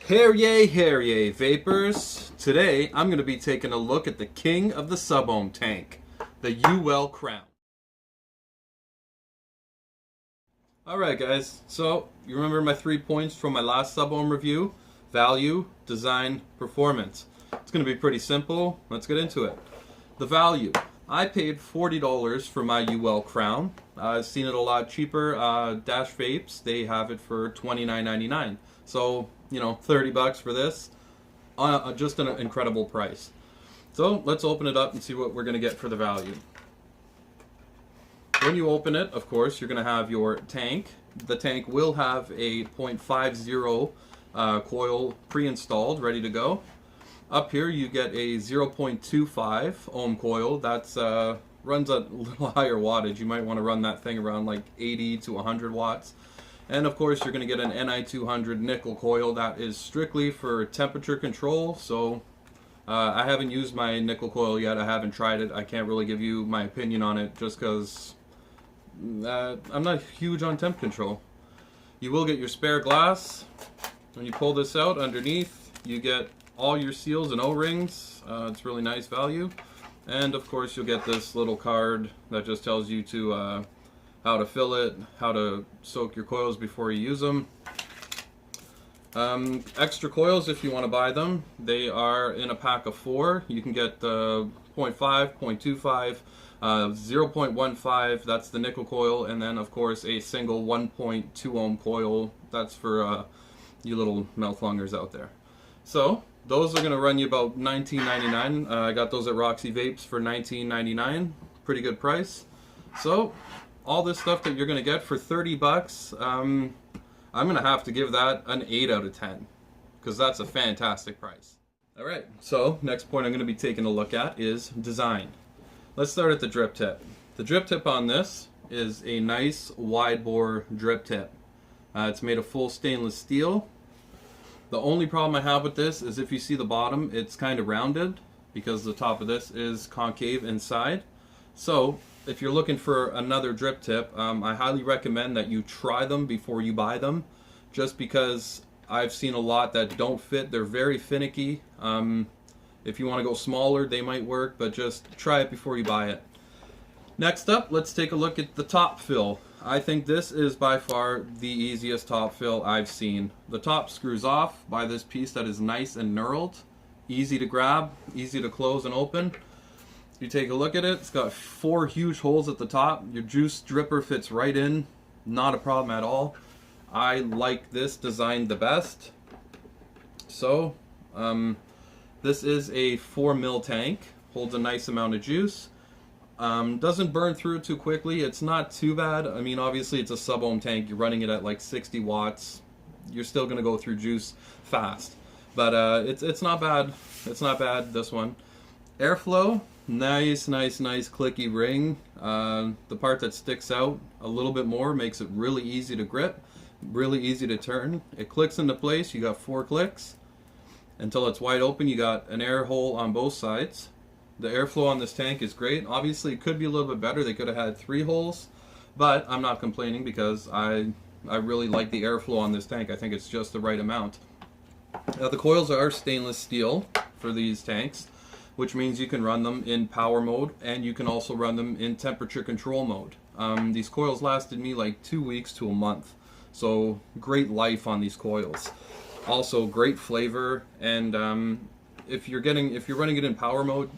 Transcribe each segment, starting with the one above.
Hazey Vapors. Today I'm going to be taking a look at the king of the Subohm tank, the Uwell Crown. Alright guys, so you remember my 3 points from my last Subohm review? Value, design, performance. It's going to be pretty simple. Let's get into it. The value. I paid $40 for my Uwell Crown. I've seen it a lot cheaper. Dash Vapes, they have it for $29.99. So, you know, 30 bucks for this. Just an incredible price. So let's open it up and see what we're going to get for the value. When you open it, of course, you're going to have your tank. The tank will have a 0.50 coil pre-installed, ready to go. Up here you get a 0.25 ohm coil. That's runs at a little higher wattage. You might want to run that thing around like 80 to 100 watts. And of course you're going to get an Ni200 nickel coil that is strictly for temperature control. So I haven't used my nickel coil yet. I haven't tried it. I can't really give you my opinion on it just because I'm not huge on temp control. You will get your spare glass. When you pull this out, underneath you get all your seals and O-rings. It's really nice value. And of course you'll get this little card that just tells you to how to fill it, how to soak your coils before you use them. Extra coils if you want to buy them. They are in a pack of 4. You can get the 0.5, 0.25, 0.15, that's the nickel coil, and then of course a single 1.2 ohm coil. That's for you little mouth lungers out there. So those are going to run you about $19.99. I got those at Hazey Vapors for $19.99. Pretty good price. So all this stuff that you're going to get for 30 bucks, I'm going to have to give that an 8 out of 10 because that's a fantastic price. Alright, so next point I'm going to be taking a look at is design. Let's start at the drip tip. The drip tip on this is a nice wide bore drip tip. It's made of full stainless steel. The only problem I have with this is if you see the bottom, it's kind of rounded because the top of this is concave inside. So if you're looking for another drip tip, I highly recommend that you try them before you buy them, just because I've seen a lot that don't fit. They're very finicky. If you want to go smaller, they might work, but just try it before you buy it. Next up, let's take a look at the top fill. I think this is by far the easiest top fill I've seen. The top screws off by this piece that is nice and knurled, easy to grab, easy to close and open. You take a look at it, it's got 4 huge holes at the top. Your juice dripper fits right in, not a problem at all. I like this design the best. So, this is a 4 ml tank, holds a nice amount of juice. Doesn't burn through too quickly. It's not too bad. I mean, obviously it's a Subohm tank. You're running it at like 60 watts. You're still going to go through juice fast. But it's not bad. It's not bad, this one. Airflow, nice clicky ring. The part that sticks out a little bit more makes it really easy to grip, really easy to turn. It clicks into place. You got 4 clicks. Until it's wide open, you got an air hole on both sides. The airflow on this tank is great. Obviously it could be a little bit better. They could have had 3 holes, but I'm not complaining because I really like the airflow on this tank. I think it's just the right amount. Now the coils are stainless steel for these tanks, which means you can run them in power mode and you can also run them in temperature control mode. These coils lasted me like 2 weeks to a month, so great life on these coils. Also great flavor, and if you're running it in power mode,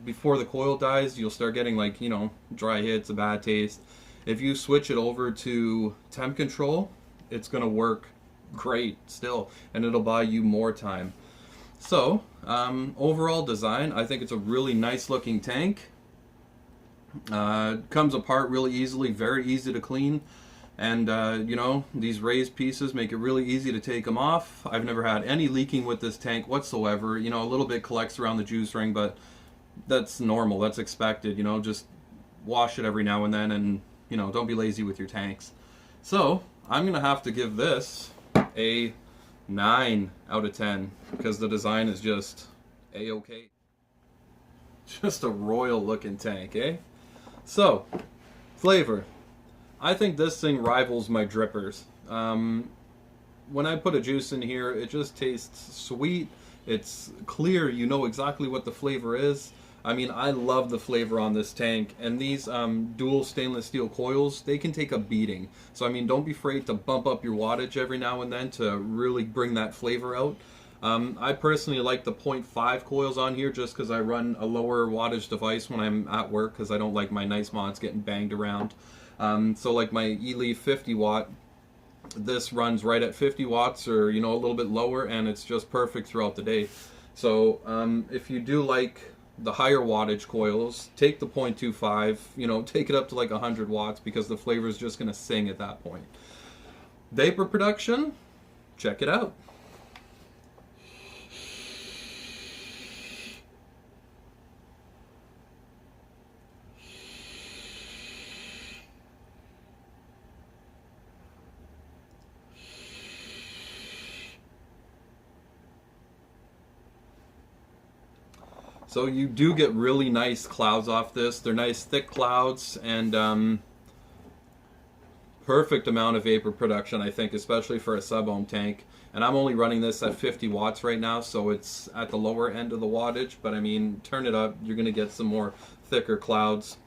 before the coil dies, you'll start getting, like, you know, dry hits, a bad taste. If you switch it over to temp control, it's going to work great still, and it'll buy you more time. So, overall design, I think it's a really nice looking tank. Comes apart really easily, very easy to clean. And, you know, these raised pieces make it really easy to take them off. I've never had any leaking with this tank whatsoever. You know, a little bit collects around the juice ring, but that's normal, that's expected. You know, just wash it every now and then, and, you know, don't be lazy with your tanks. So I'm gonna have to give this a 9 out of 10 because the design is just a-okay. Just a royal looking tank, eh? So flavor, I think this thing rivals my drippers. when I put a juice in here, it just tastes sweet. It's clear. You know exactly what the flavor is. I mean, I love the flavor on this tank, and these dual stainless steel coils, they can take a beating. So I mean, don't be afraid to bump up your wattage every now and then to really bring that flavor out. I personally like the 0.5 coils on here just because I run a lower wattage device when I'm at work, because I don't like my nice mods getting banged around. So like my eLeaf 50 watt, this runs right at 50 watts or, you know, a little bit lower, and it's just perfect throughout the day. So if you do like the higher wattage coils, take the 0.25, you know, take it up to like 100 watts, because the flavor is just going to sing at that point. Vapor production, check it out. So you do get really nice clouds off this. They're nice thick clouds, and perfect amount of vapor production, I think, especially for a Subohm tank. And I'm only running this at 50 watts right now, so it's at the lower end of the wattage, but I mean, turn it up, you're gonna get some more thicker clouds.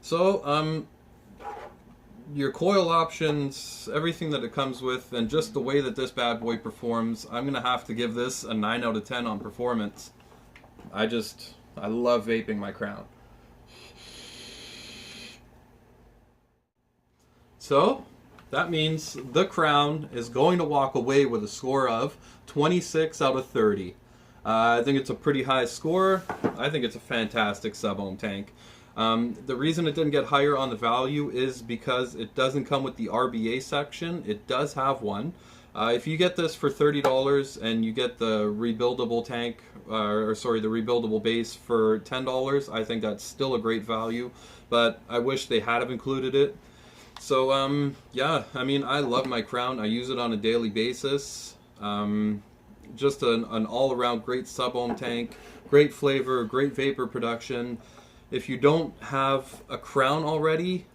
So your coil options, everything that it comes with, and just the way that this bad boy performs, I'm gonna have to give this a 9 out of 10 on performance. I love vaping my Crown. So that means the Crown is going to walk away with a score of 26 out of 30. I think it's a pretty high score. I think it's a fantastic Subohm tank. The reason it didn't get higher on the value is because it doesn't come with the RBA section. It does have one. If you get this for $30 and you get the rebuildable tank, the rebuildable base for $10, I think that's still a great value, but I wish they had have included it. So yeah, I mean, I love my Crown. I use it on a daily basis. Just an all-around great Subohm tank, great flavor, great vapor production. If you don't have a Crown already,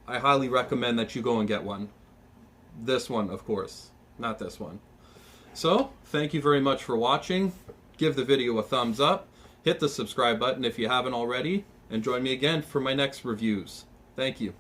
I highly recommend that you go and get one. This one, of course. Not this one. So, thank you very much for watching. Give the video a thumbs up. Hit the subscribe button if you haven't already. And join me again for my next reviews. Thank you.